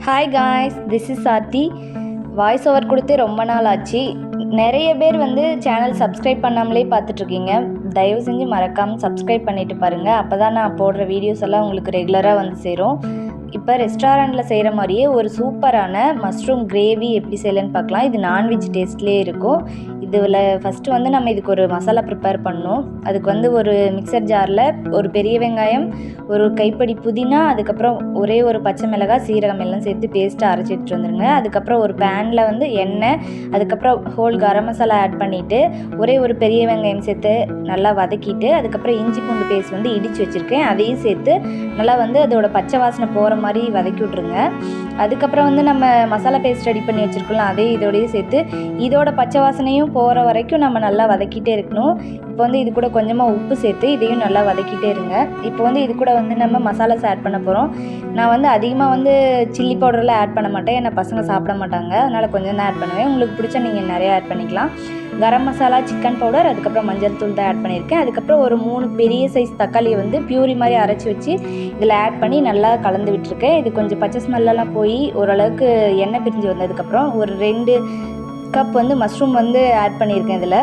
Hi guys, this is Aarthi. Voice over கொடுத்து ரொம்ப நாள் ஆச்சு. நிறைய பேர் சேனல் சப்ஸ்கிரைப் பண்ணாமலே பார்த்துட்ருக்கீங்க. தயவு செஞ்சு மறக்காமல் சப்ஸ்கிரைப் பண்ணிவிட்டு பாருங்கள். அப்போ தான் நான் போடுற வீடியோஸ் எல்லாம் உங்களுக்கு ரெகுலராக சேரும். இப்போ ரெஸ்டாரண்ட்டில் செய்கிற மாதிரியே ஒரு சூப்பரான மஷ்ரூம் கிரேவி எப்படி செய்யலன்னு பார்க்கலாம். இது நான்வெஜ் டேஸ்ட்லேயே இருக்கும். இதில் ஃபஸ்ட்டு நம்ம இதுக்கு ஒரு மசாலா ப்ரிப்பேர் பண்ணணும். அதுக்கு ஒரு மிக்சர் ஜாரில் ஒரு பெரிய வெங்காயம், ஒரு கைப்படி புதினா, அதுக்கப்புறம் ஒரே ஒரு பச்சை மிளகாய், சீரகம் எல்லாம் சேர்த்து பேஸ்ட்டாக அரைச்சி எடுத்துகிட்டு வந்துடுங்க. அதுக்கப்புறம் ஒரு பேனில் எண்ணெய், அதுக்கப்புறம் ஹோல் கரம் மசாலா ஆட் பண்ணிவிட்டு ஒரே ஒரு பெரிய வெங்காயம் சேர்த்து நல்லா வதக்கிட்டு, அதுக்கப்புறம் இஞ்சி பூண்டு பேஸ்ட் இடித்து வச்சுருக்கேன், அதையும் சேர்த்து நல்லா அதோட பச்சை வாசனை போகிற மாதிரி வதக்கி விட்ருங்க. அதுக்கப்புறம் நம்ம மசாலா பேஸ்ட் ரெடி பண்ணி வச்சுருக்கலாம், அதையும் இதோடையே சேர்த்து இதோட பச்சை வாசனையும் போகிற வரைக்கும் நம்ம நல்லா வதக்கிட்டே இருக்கணும். இப்போ இது கூட கொஞ்சமாக உப்பு சேர்த்து இதையும் நல்லா வதக்கிட்டே இருங்க. இப்போ இது கூட நம்ம மசாலாஸ் ஆட் பண்ண போகிறோம். நான் அதிகமாக சில்லி பவுடர்லாம் ஆட் பண்ண மாட்டேன், ஏன்னா பசங்க சாப்பிட மாட்டாங்க, அதனால் கொஞ்சம் தான் ஆட் பண்ணுவேன். உங்களுக்கு பிடிச்சா நீங்கள் நிறையா ஆட் பண்ணிக்கலாம். கரம் மசாலா, சிக்கன் பவுடர், அதுக்கப்புறம் மஞ்சள் தூள் தான் ஆட் பண்ணியிருக்கேன். அதுக்கப்புறம் ஒரு 3 பெரிய சைஸ் தக்காளியை பியூரி மாதிரி அரைச்சி வச்சு இதில் ஆட் பண்ணி நல்லா கலந்து விட்டுருக்கேன். இது கொஞ்சம் பச்சை ஸ்மெல்லாம் போய் ஓரளவுக்கு எண்ணெய் பிரிஞ்சு வந்ததுக்கப்புறம் ஒரு 2 கப் மஷ்ரூம் ஆட் பண்ணியிருக்கேன். இதில்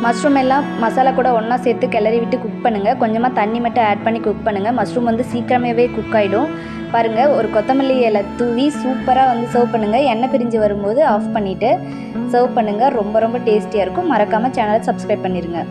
மஷ்ரூம் எல்லாம் மசாலா கூட ஒன்றா சேர்த்து கிளறி விட்டு குக் பண்ணுங்கள். கொஞ்சமாக தண்ணி மட்டும் ஆட் பண்ணி குக் பண்ணுங்கள். மஷ்ரூம் சீக்கிரமாகவே குக் ஆகிடும். பாருங்கள், ஒரு கொத்தமல்லி இலை தூவி சூப்பராக சர்வ் பண்ணுங்கள். எண்ணெய் பிரிஞ்சு வரும்போது ஆஃப் பண்ணிவிட்டு சர்வ் பண்ணுங்கள். ரொம்ப ரொம்ப டேஸ்டியாக இருக்கும். மறக்காமல் சேனலை சப்ஸ்கிரைப் பண்ணிடுங்க.